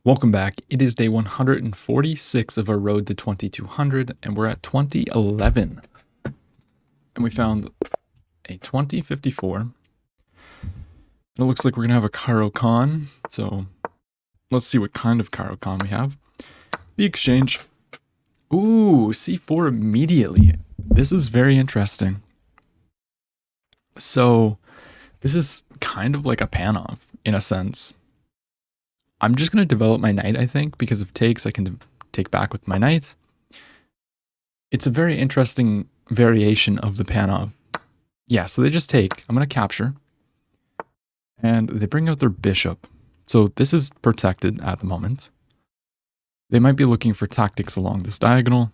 Welcome back. It is day 146 of our road to 2200, and we're at 2011. And we found a 2054. And it looks like we're going to have a Karo Khan. So let's see what kind of Karo Khan we have. The exchange. Ooh, C4 immediately. This is very interesting. So this is kind of like a Panov in a sense. I'm just going to develop my knight, I think, because if takes, I can take back with my knight. It's a very interesting variation of the Panov. Yeah, so they just take. I'm going to capture. And they bring out their bishop. So this is protected at the moment. They might be looking for tactics along this diagonal.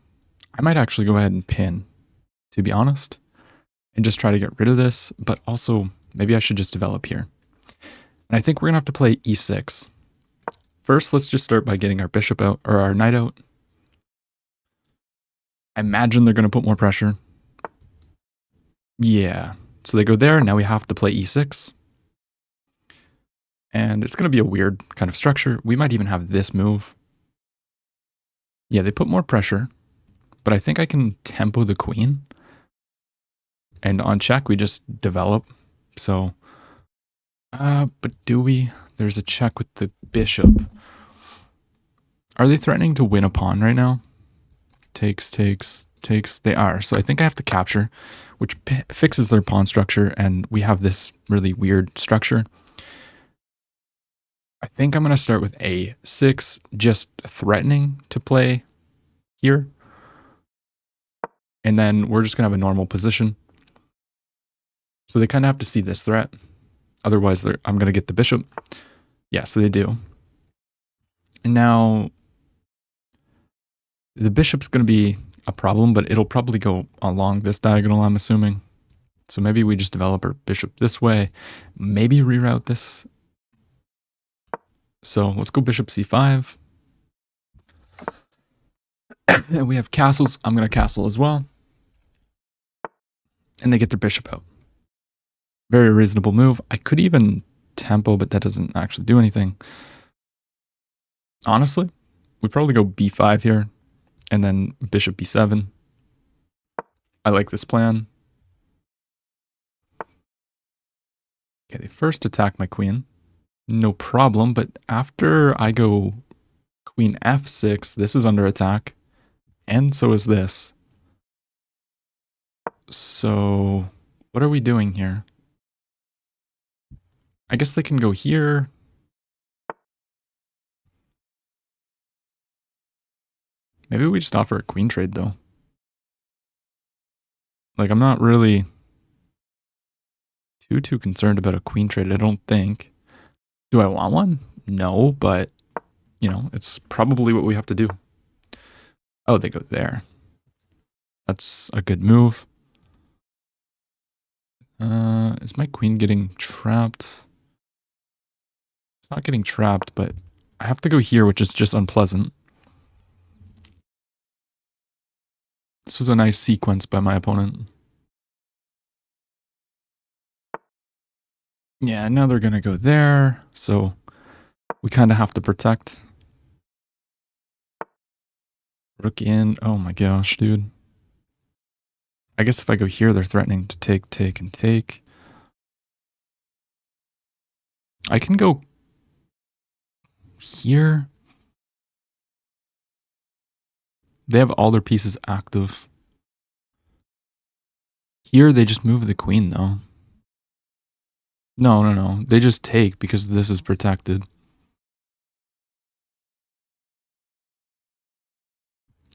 I might actually go ahead and pin, to be honest, and just try to get rid of this. But also, maybe I should just develop here. And I think we're going to have to play e6. First, let's just start by getting our bishop out, or our knight out. I imagine they're going to put more pressure. Yeah. So they go there. Now we have to play e6. And it's going to be a weird kind of structure. We might even have this move. Yeah, they put more pressure. But I think I can tempo the queen. And on check, we just develop. So, but do we? There's a check with the bishop. Are they threatening to win a pawn right now? Takes. They are. So I think I have to capture, which fixes their pawn structure. And we have this really weird structure. I think I'm going to start with a6, just threatening to play here. And then we're just going to have a normal position. So they kind of have to see this threat. Otherwise, I'm going to get the bishop. Yeah, so they do. And now the bishop's going to be a problem, but it'll probably go along this diagonal, I'm assuming. So maybe we just develop our bishop this way. Maybe reroute this. So let's go bishop c5. And we have castles. I'm going to castle as well. And they get their bishop out. Very reasonable move. I could even tempo, but that doesn't actually do anything. Honestly, we'd probably go b5 here. And then bishop b7. I like this plan. Okay, they first attack my queen. No problem, but after I go queen f6, this is under attack. And so is this. So what are we doing here? I guess they can go here. Maybe we just offer a queen trade, though. Like, I'm not really too concerned about a queen trade, I don't think. Do I want one? No, but, you know, it's probably what we have to do. Oh, they go there. That's a good move. Is my queen getting trapped? It's not getting trapped, but I have to go here, which is just unpleasant. This was a nice sequence by my opponent. Yeah, now they're going to go there, so we kind of have to protect. Rook in. Oh my gosh, dude. I guess if I go here, they're threatening to take, and take. I can go here. They have all their pieces active. Here, they just move the queen, though. No. They just take because this is protected.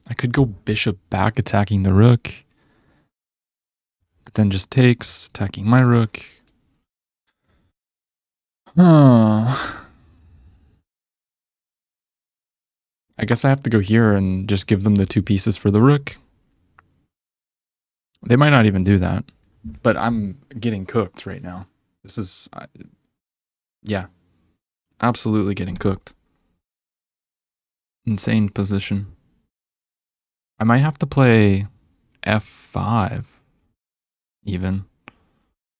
I could go bishop back attacking the rook. But then just takes, attacking my rook. Oh. I guess I have to go here and just give them the two pieces for the rook. They might not even do that. But I'm getting cooked right now. This is... yeah. Absolutely getting cooked. Insane position. I might have to play f5 even,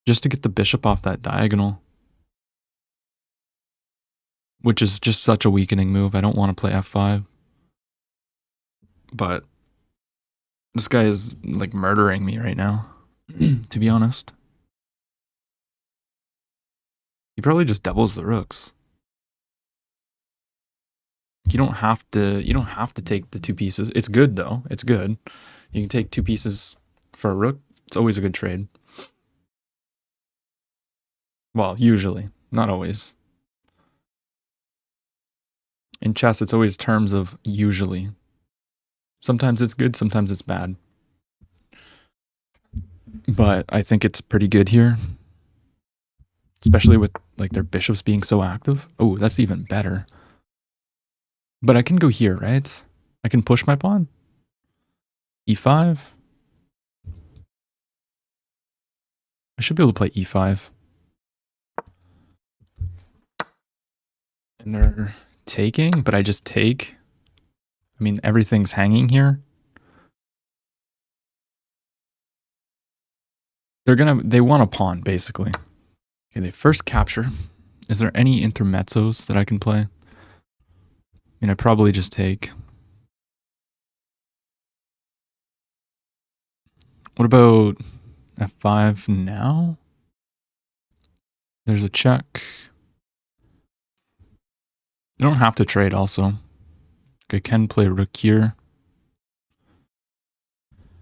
just to get the bishop off that diagonal. which is just such a weakening move. I don't want to play f5. But this guy is like murdering me right now, to be honest. He probably just doubles the rooks. You don't have to take the two pieces. It's good though. It's good. You can take two pieces for a rook. It's always a good trade. Well, usually, not always. In chess, it's always terms of usually. Sometimes it's good, sometimes it's bad. But I think it's pretty good here. Especially with like their bishops being so active. Oh, that's even better. But I can go here, right? I can push my pawn. E5. I should be able to play E5. And they're taking, but I just take. I mean, everything's hanging here. They want a pawn, basically. Okay, they first capture. Is there any intermezzos that I can play? I mean, I probably just take. What about f5 now? There's a check. You don't have to trade also. I can play rook here.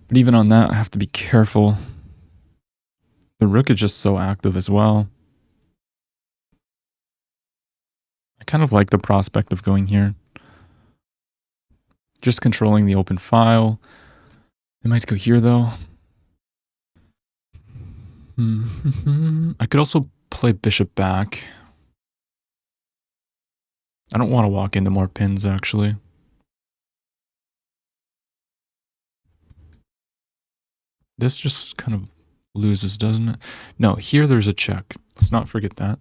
But even on that, I have to be careful. The rook is just so active as well. I kind of like the prospect of going here. Just controlling the open file. I might go here though. I could also play bishop back. I don't want to walk into more pins actually. This just kind of loses, doesn't it? No, here there's a check. Let's not forget that.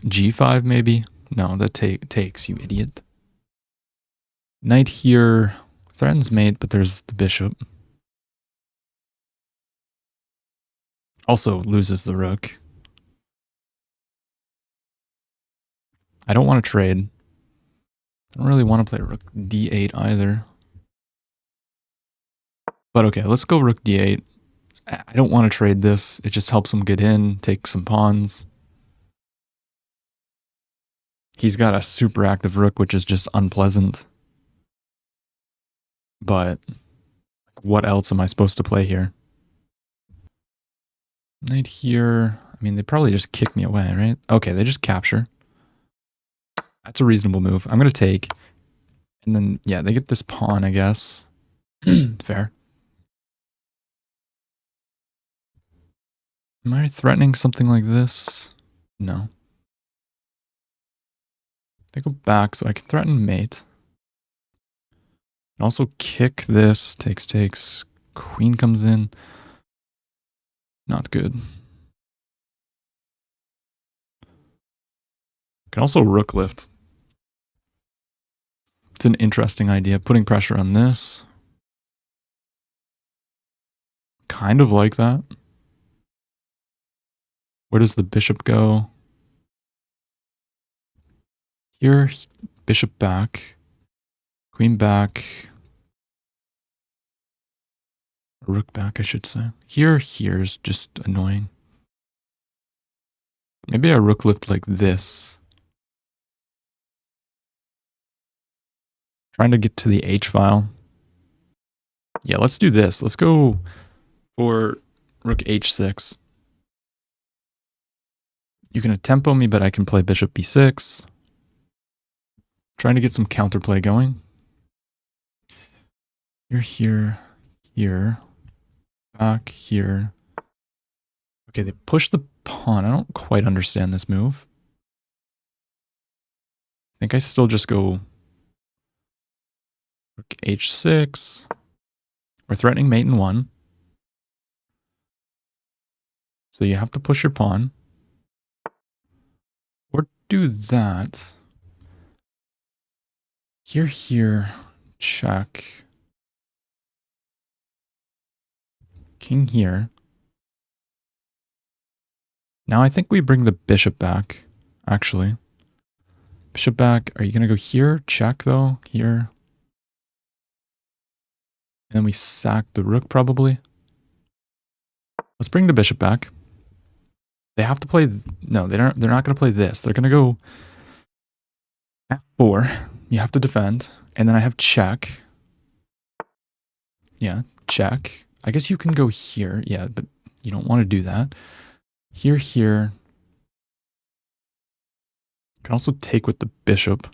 G5 maybe? No, that takes, you idiot. Knight here threatens mate, but there's the bishop. Also loses the rook. I don't want to trade. I don't really want to play rook d8 either. But okay, let's go rook d8. I don't want to trade this. It just helps him get in, take some pawns. He's got a super active rook, which is just unpleasant. But what else am I supposed to play here? Knight here. I mean, they probably just kick me away, right? Okay, they just capture. That's a reasonable move. I'm going to take. And then, yeah, they get this pawn, I guess. Fair. Am I threatening something like this? No. They go back, so I can threaten mate. And also kick this. Takes. Queen comes in. Not good. Can also rook lift. It's an interesting idea. Putting pressure on this. Kind of like that. Where does the bishop go? Here, bishop back. Queen back. Rook back, I should say. Here's just annoying. Maybe I rook lift like this. Trying to get to the H file. Yeah, let's do this. Let's go for rook H6. You can tempo me, but I can play bishop B6. Trying to get some counterplay going. Here, back here. Okay, they push the pawn. I don't quite understand this move. I think I still just go rook H6. We're threatening mate in 1. So you have to push your pawn. Or do that. Here, check. King here. Now I think we bring the bishop back, actually. Bishop back. Are you going to go here? Check, though. Here. And then we sack the rook, probably. Let's bring the bishop back. They have to play... No, they're not going to play this. They're going to go f4. You have to defend. And then I have check. Yeah, check. I guess you can go here. Yeah, but you don't want to do that. Here, here. You can also take with the bishop.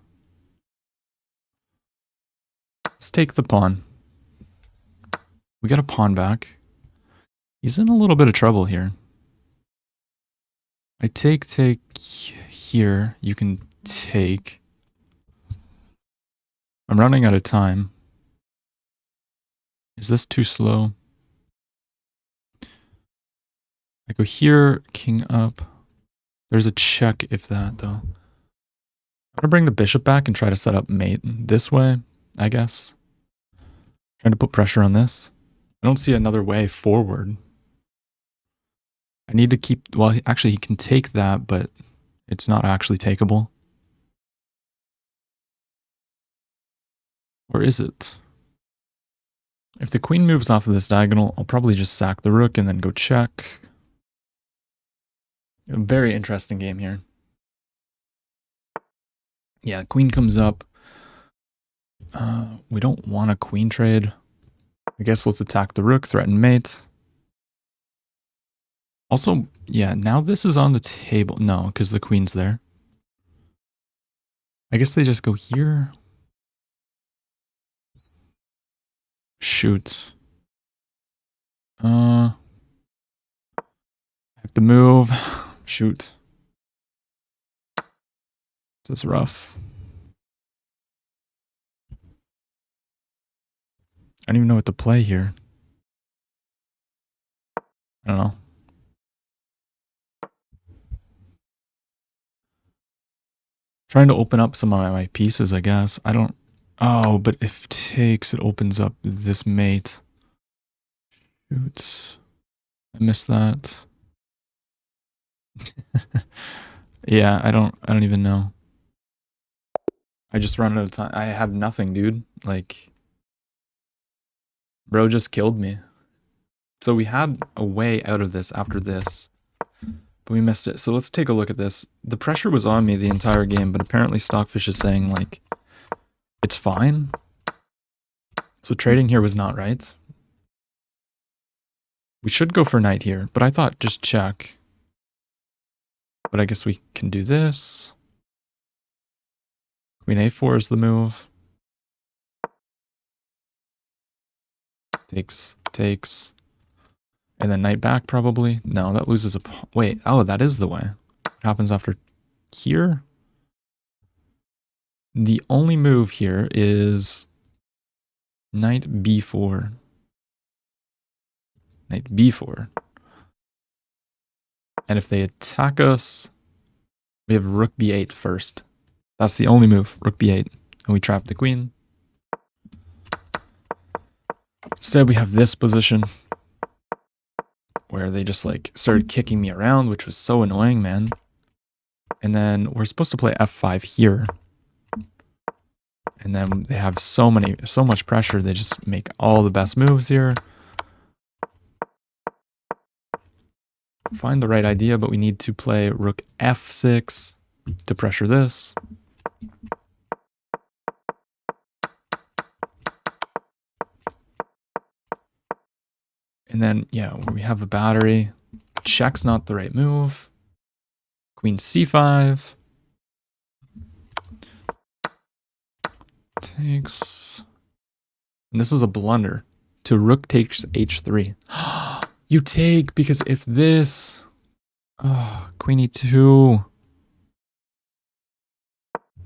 Let's take the pawn. We got a pawn back. He's in a little bit of trouble here. I take here. You can take. I'm running out of time. Is this too slow? I go here, king up. There's a check if that, though. I'm going to bring the bishop back and try to set up mate this way, I guess. Trying to put pressure on this. I don't see another way forward. I need to keep... Well, actually, he can take that, but it's not actually takeable. Or is it? If the queen moves off of this diagonal, I'll probably just sack the rook and then go check. A very interesting game here. Yeah, queen comes up. We don't want a queen trade. I guess let's attack the rook, threaten mate. Also, yeah, now this is on the table. No, because the queen's there. I guess they just go here. Shoot. I have to move. Shoot. This is rough. I don't even know what to play here. I don't know. Trying to open up some of my pieces, I guess. I don't... Oh, but if takes, it opens up this mate. Shoot. I missed that. Yeah, I don't even know. I just run out of time. I have nothing, dude. Like, bro just killed me. So we had a way out of this after this, but we missed it. So let's take a look at this. The pressure was on me the entire game, but apparently Stockfish is saying, like, it's fine. So trading here was not right. We should go for knight here, but I thought just check. But I guess we can do this. Queen a4 is the move. Takes. And then knight back probably. No, that loses a... Wait, oh, that is the way. What happens after here? The only move here is knight b4. Knight b4. And if they attack us, we have rook b8 first. That's the only move, rook b8. And we trap the queen. Instead, we have this position where they just like started kicking me around, which was so annoying, man. And then we're supposed to play f5 here. And then they have so much pressure. They just make all the best moves here. Find the right idea, but we need to play rook f6 to pressure this. And then, yeah, we have a battery. Check's not the right move. Queen c5. Takes. And this is a blunder. To rook takes h3. You take, because if this... Oh, queen e2.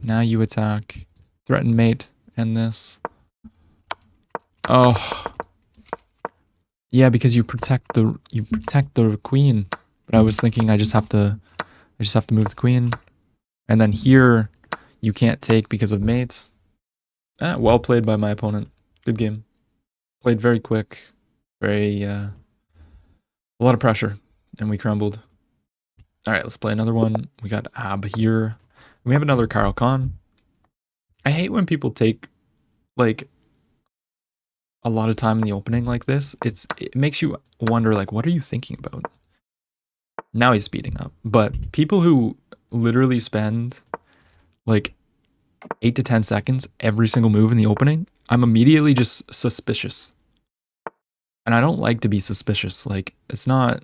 Now you attack. Threaten mate. And this. Oh. Yeah, because you protect the queen. But I was thinking I just have to move the queen. And then here you can't take because of mate. Well played by my opponent. Good game. Played very quick. Very a lot of pressure, and we crumbled. All right, let's play another one. We got Ab here. We have another Kyle Khan. I hate when people take like a lot of time in the opening like this. It makes you wonder, like, what are you thinking about? Now he's speeding up. But people who literally spend like 8 to 10 seconds every single move in the opening, I'm immediately just suspicious. And I don't like to be suspicious. Like, it's not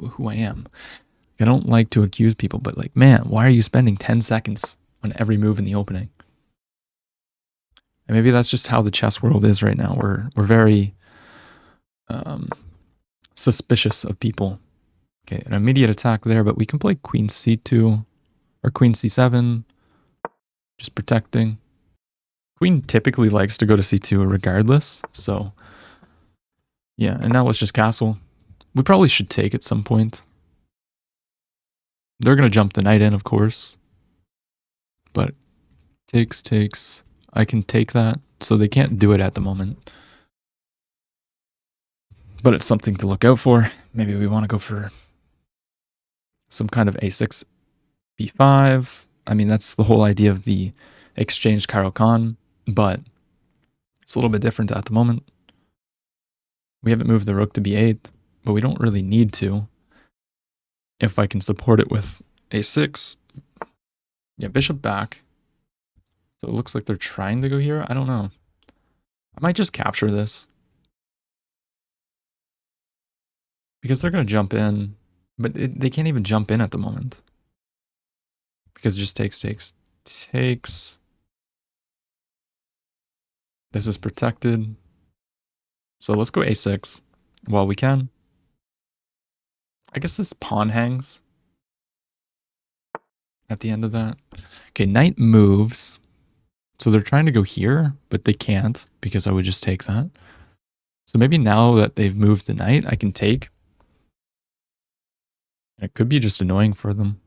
who I am. I don't like to accuse people, but like, man, why are you spending 10 seconds on every move in the opening? And maybe that's just how the chess world is right now. We're very suspicious of people. Okay, an immediate attack there, but we can play queen c2 or queen c7, just protecting. Queen typically likes to go to c2 regardless, so yeah, and now let's just castle. We probably should take at some point. They're going to jump the knight in, of course, but takes. I can take that, so they can't do it at the moment. But it's something to look out for. Maybe we want to go for some kind of a6, b5. I mean, that's the whole idea of the exchange Kyle Khan, but it's a little bit different at the moment. We haven't moved the rook to b8, but we don't really need to. If I can support it with a6. Yeah, bishop back. So it looks like they're trying to go here. I don't know. I might just capture this. Because they're going to jump in. But they can't even jump in at the moment. Because it just takes. This is protected. So let's go a6 while we can. I guess this pawn hangs at the end of that. Okay, knight moves. So they're trying to go here, but they can't because I would just take that. So maybe now that they've moved the knight, I can take. It could be just annoying for them.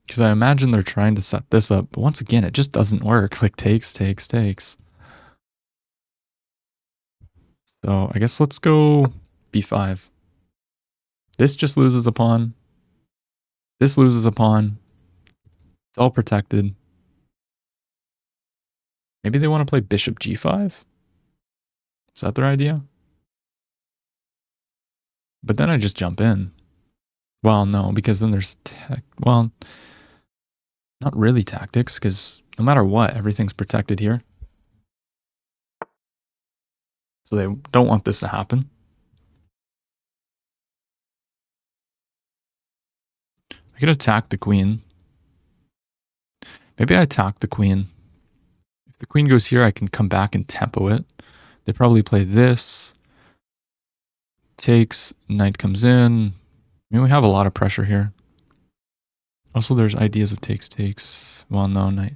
Because I imagine they're trying to set this up. But once again, it just doesn't work. Like takes. So I guess let's go b5. This just loses a pawn. This loses a pawn. It's all protected. Maybe they want to play bishop g5? Is that their idea? But then I just jump in. Well, no, because then there's well, not really tactics, because no matter what, everything's protected here. So they don't want this to happen. I could attack the queen. Maybe I attack the queen. If the queen goes here, I can come back and tempo it. They probably play this. Takes, knight comes in. I mean, we have a lot of pressure here. Also, there's ideas of takes. Well, no, knight.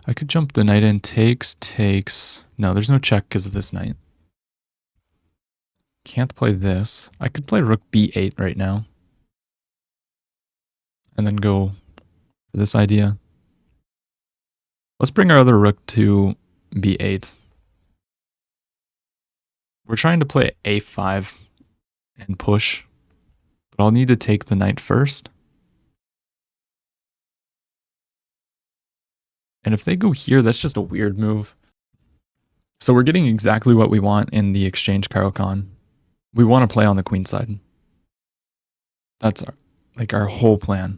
I could jump the knight in. Takes. No, there's no check because of this knight. Can't play this. I could play rook b8 right now. And then go for this idea. Let's bring our other rook to b8. We're trying to play a5 and push. But I'll need to take the knight first. And if they go here, that's just a weird move. So we're getting exactly what we want in the exchange Kyle Khan. We want to play on the queen side. That's our whole plan.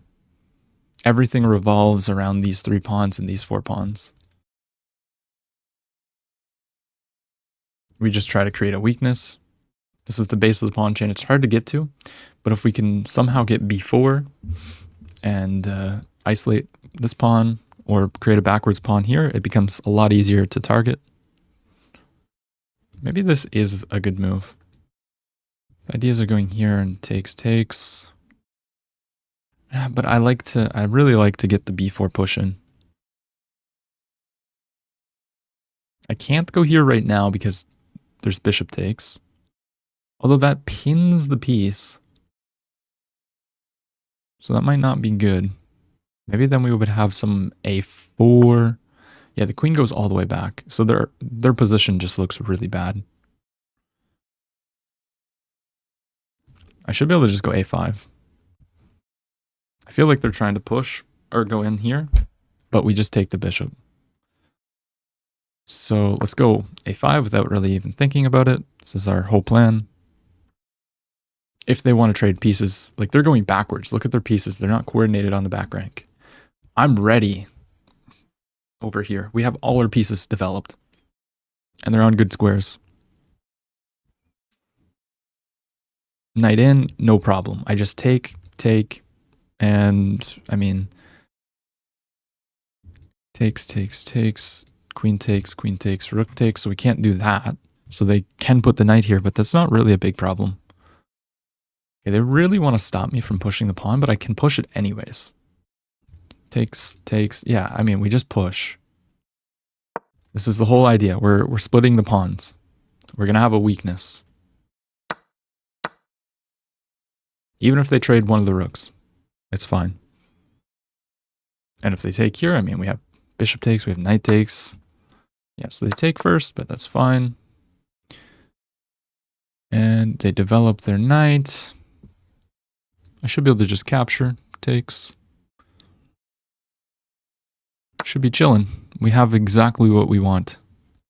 Everything revolves around these 3 pawns and these 4 pawns. We just try to create a weakness. This is the base of the pawn chain. It's hard to get to, but if we can somehow get b4 and isolate this pawn or create a backwards pawn here, it becomes a lot easier to target. Maybe this is a good move. The ideas are going here and takes. Yeah, but I really like to get the b4 push in. I can't go here right now because there's bishop takes. Although that pins the piece. So that might not be good. Maybe then we would have some a4. Yeah, the queen goes all the way back. So their position just looks really bad. I should be able to just go a5. I feel like they're trying to push or go in here, but we just take the bishop. So let's go a5 without really even thinking about it. This is our whole plan. If they want to trade pieces, like they're going backwards. Look at their pieces. They're not coordinated on the back rank. I'm ready over here. We have all our pieces developed and they're on good squares. Knight in, no problem. I just take, and I mean, takes, queen takes, rook takes. So we can't do that. So they can put the knight here, but that's not really a big problem. Okay, they really want to stop me from pushing the pawn, but I can push it anyways. Takes. Yeah, I mean, we just push. This is the whole idea. We're splitting the pawns. We're going to have a weakness. Even if they trade one of the rooks, it's fine. And if they take here, I mean, we have bishop takes, we have knight takes. Yeah, so they take first, but that's fine. And they develop their knight. I should be able to just capture. Takes. Should be chilling. We have exactly what we want.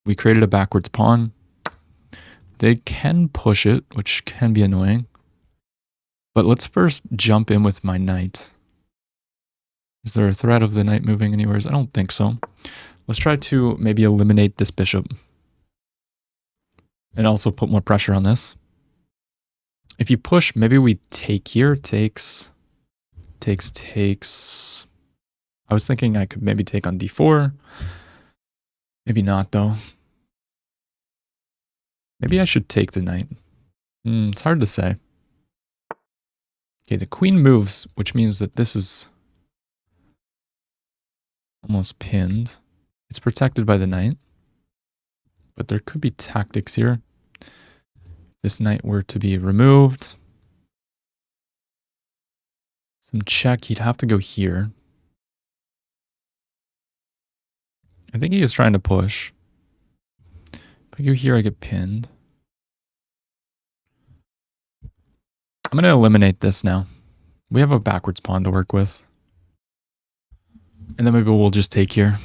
We created a backwards pawn. They can push it, which can be annoying. But let's first jump in with my knight. Is there a threat of the knight moving anywhere? I don't think so. Let's try to maybe eliminate this bishop. And also put more pressure on this. If you push, maybe we take here. Takes. I was thinking I could maybe take on d4. Maybe not, though. Maybe I should take the knight. It's hard to say. Okay, the queen moves, which means that this is almost pinned. It's protected by the knight. But there could be tactics here. If this knight were to be removed. Some check, he'd have to go here. I think he is trying to push. If I go here, I get pinned. I'm going to eliminate this now. We have a backwards pawn to work with. And then maybe we'll just take here.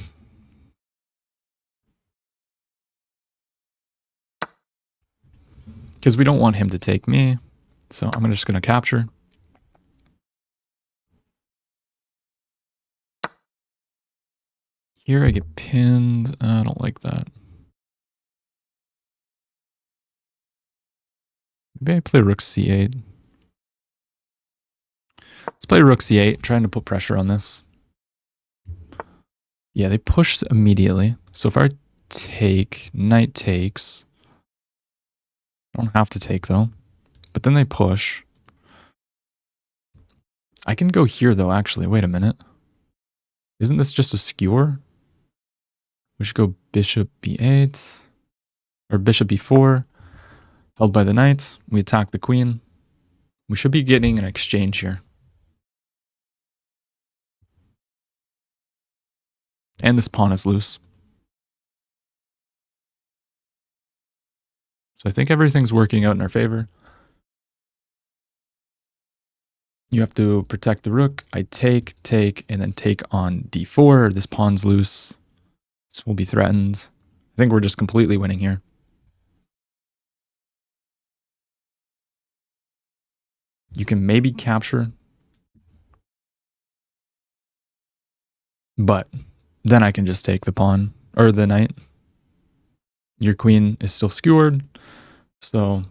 Because we don't want him to take me. So I'm just going to capture. Here I get pinned. I don't like that. Maybe I play rook c8. Let's play rook c8, trying to put pressure on this. Yeah, they pushed immediately. So if I take, knight takes. I don't have to take though. But then they push. I can go here though, actually. Wait a minute. Isn't this just a skewer? We should go bishop b8. Or bishop b4. Held by the knight. We attack the queen. We should be getting an exchange here. And this pawn is loose. So I think everything's working out in our favor. You have to protect the rook. I take, and then take on d4. This pawn's loose. This will be threatened. I think we're just completely winning here. You can maybe capture. But then I can just take the pawn, or the knight. Your queen is still skewered. So,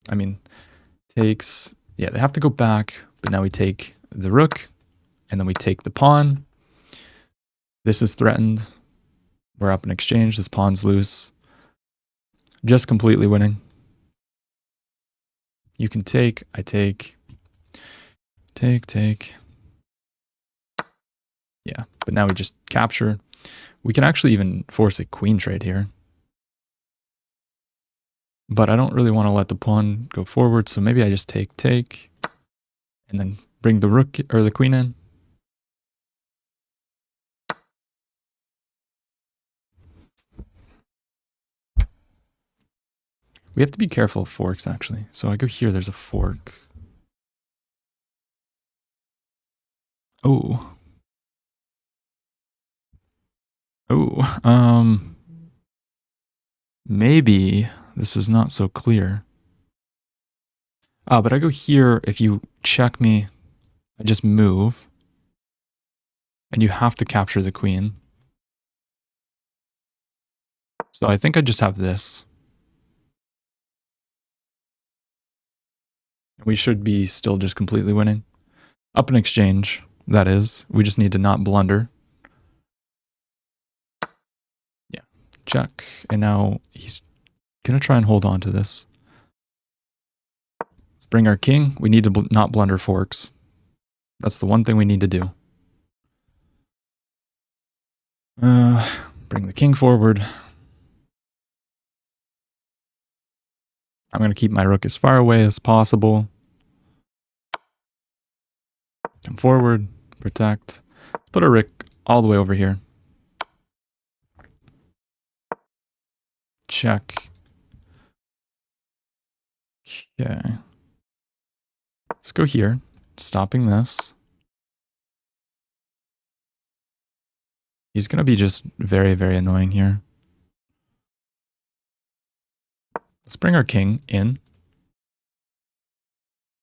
I mean, takes, yeah, they have to go back, but now we take the rook, and then we take the pawn. This is threatened. We're up in exchange. This pawn's loose. Just completely winning. You can take, I take, take. Yeah, but now we just capture. We can actually even force a queen trade here. But I don't really want to let the pawn go forward, so maybe I just take, and then bring the rook or the queen in. We have to be careful of forks, actually. So I go here, there's a fork. Oh. Oh. Maybe this is not so clear. But I go here. If you check me, I just move. And you have to capture the queen. So I think I just have this. We should be still just completely winning. Up in exchange, that is. We just need to not blunder. Yeah, check. And now he's going to try and hold on to this. Let's bring our king. We need to not blunder forks. That's the one thing we need to do. Bring the king forward. I'm going to keep my rook as far away as possible. Come forward, protect. Put a rook all the way over here. Check. Okay. Let's go here, stopping this. He's going to be just very, very annoying here. Let's bring our king in.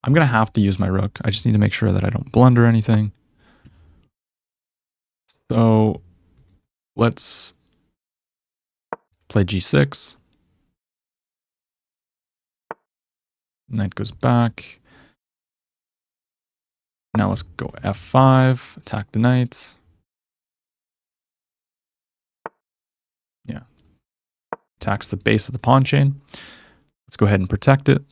I'm going to have to use my rook. I just need to make sure that I don't blunder anything. So let's play g6. Knight goes back. Now let's go f5, attack the knight. Yeah. Attacks the base of the pawn chain. Let's go ahead and protect it.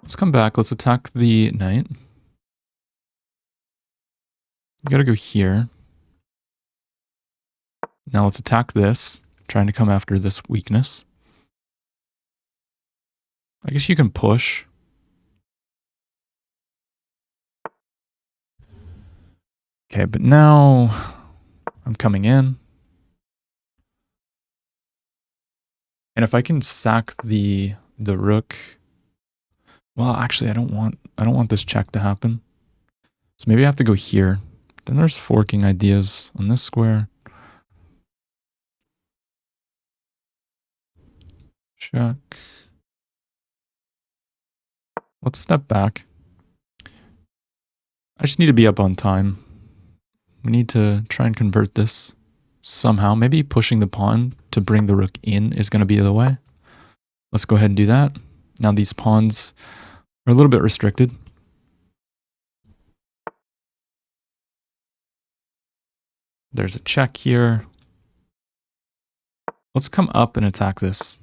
Let's come back. Let's attack the knight. We gotta go here. Now let's attack this, trying to come after this weakness. I guess you can push. Okay, but now I'm coming in. And if I can sack the rook, well, actually, I don't want this check to happen. So maybe I have to go here. Then there's forking ideas on this square. Check. Let's step back. I just need to be up on time. We need to try and convert this somehow. Maybe pushing the pawn to bring the rook in is going to be the way. Let's go ahead and do that. Now these pawns are a little bit restricted. There's a check here. Let's come up and attack this.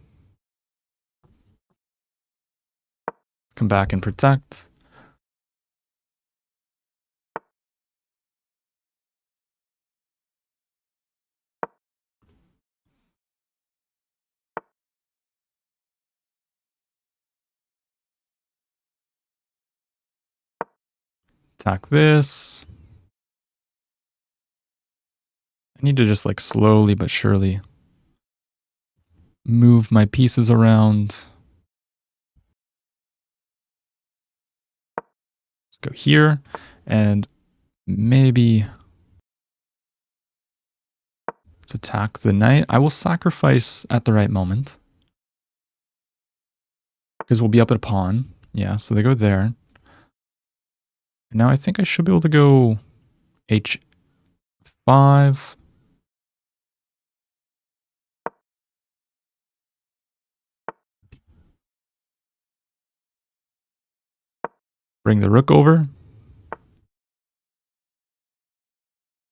Come back and protect. Attack this. I need to just like slowly but surely move my pieces around. Let's go here and maybe let's attack the knight. I will sacrifice at the right moment because we'll be up at a pawn. Yeah, so they go there. And now I think I should be able to go h5. Bring the rook over.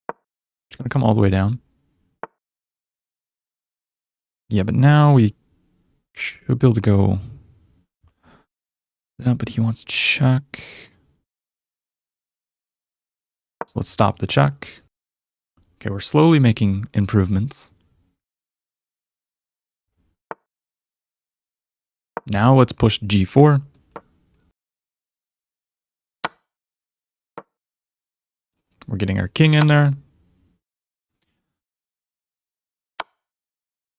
It's going to come all the way down. Yeah, but now we should be able to go. Yeah, but he wants check. So let's stop the check. Okay, we're slowly making improvements. Now let's push g4. We're getting our king in there.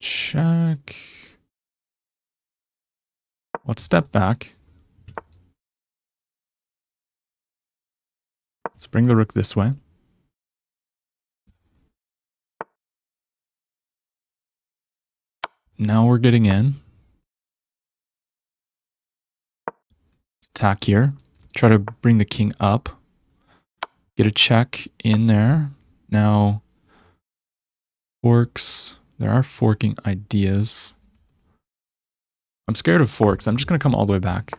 Check. Let's step back. Let's bring the rook this way. Now we're getting in. Attack here. Try to bring the king up. Get a check in there. Now, forks. There are forking ideas. I'm scared of forks. I'm just going to come all the way back.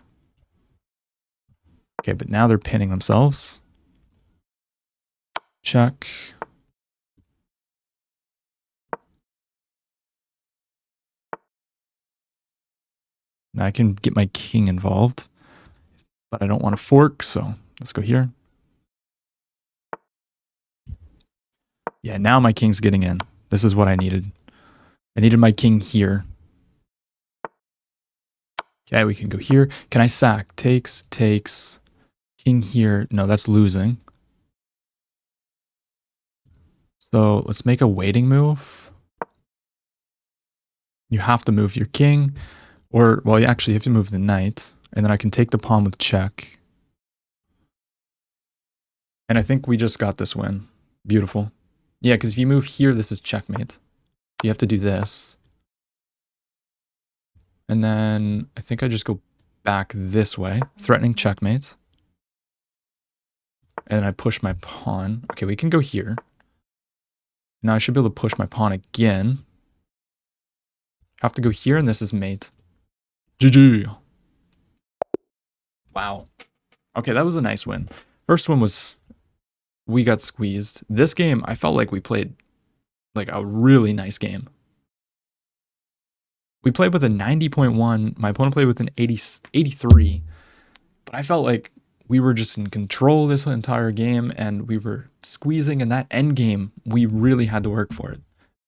Okay, but now they're pinning themselves. Check. Now I can get my king involved, but I don't want to fork, so let's go here. Yeah, now my king's getting in. This is what I needed. I needed my king here. Okay, we can go here. Can I sack? Takes. King here. No, that's losing. So let's make a waiting move. You have to move your king. Or, well, you actually have to move the knight. And then I can take the pawn with check. And I think we just got this win. Beautiful. Yeah, because if you move here, this is checkmate. You have to do this. And then I think I just go back this way, threatening checkmate. And I push my pawn. Okay, we can go here. Now I should be able to push my pawn again. Have to go here, and this is mate. GG. Wow. Okay, that was a nice win. First one was, we got squeezed. This game, I felt like we played like a really nice game. We played with a 90.1. My opponent played with an 83. But I felt like we were just in control this entire game, and we were squeezing. In that end game, we really had to work for it.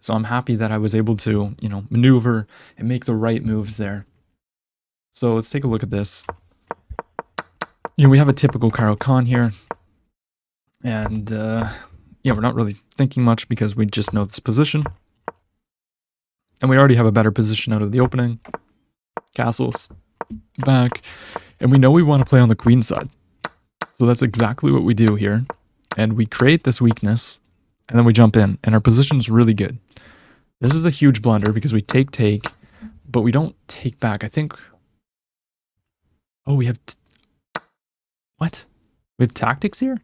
So I'm happy that I was able to, maneuver and make the right moves there. So let's take a look at this. We have a typical Kyle Khan here. And, we're not really thinking much because we just know this position. And we already have a better position out of the opening. Castles. Back. And we know we want to play on the queen side. So that's exactly what we do here. And we create this weakness. And then we jump in. And our position is really good. This is a huge blunder because we take, but we don't take back. I think... Oh, we have... What? We have tactics here?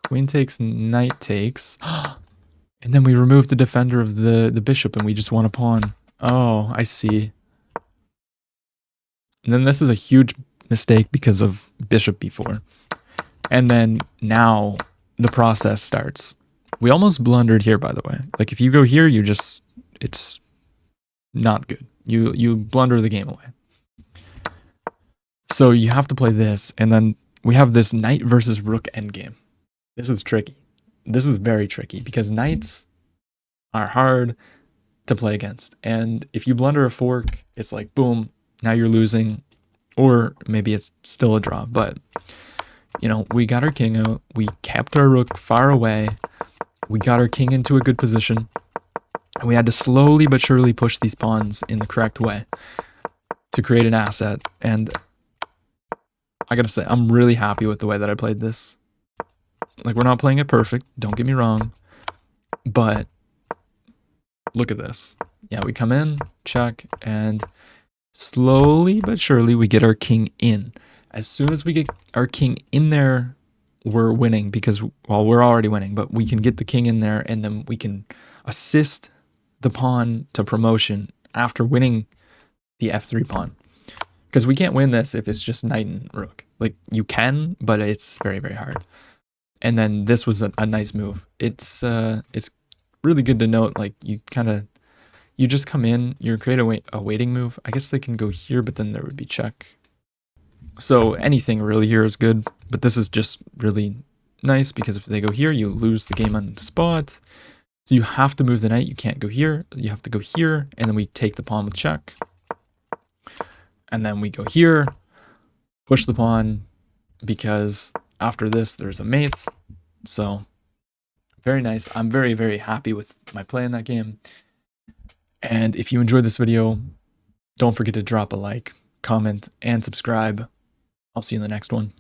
Queen takes, knight takes. And then we remove the defender of the bishop and we just want a pawn. Oh, I see. And then this is a huge mistake because of bishop b4. And then now the process starts. We almost blundered here, by the way. Like if you go here, it's not good. You blunder the game away. So you have to play this, and then we have this knight versus rook endgame. This is tricky. This is very tricky because knights are hard to play against. And if you blunder a fork, it's like, boom, now you're losing. Or maybe it's still a draw. But, we got our king out. We kept our rook far away. We got our king into a good position. And we had to slowly but surely push these pawns in the correct way to create an asset. And I gotta say, I'm really happy with the way that I played this. Like, we're not playing it perfect, don't get me wrong. But look at this. Yeah, we come in, check, and slowly but surely we get our king in. As soon as we get our king in there, we're winning because, well, we're already winning, but we can get the king in there and then we can assist the pawn to promotion after winning the f3 pawn. Because we can't win this if it's just knight and rook. Like, you can, but it's very, very hard. And then this was a nice move. It's really good to note, like, you just come in, you create a waiting move. I guess they can go here, but then there would be check. So anything really here is good, but this is just really nice because if they go here, you lose the game on the spot. So you have to move the knight. You can't go here. You have to go here, and then we take the pawn with check. And then we go here, push the pawn, because after this, there's a mate. So very nice. I'm very, very happy with my play in that game. And if you enjoyed this video, don't forget to drop a like, comment, and subscribe. I'll see you in the next one.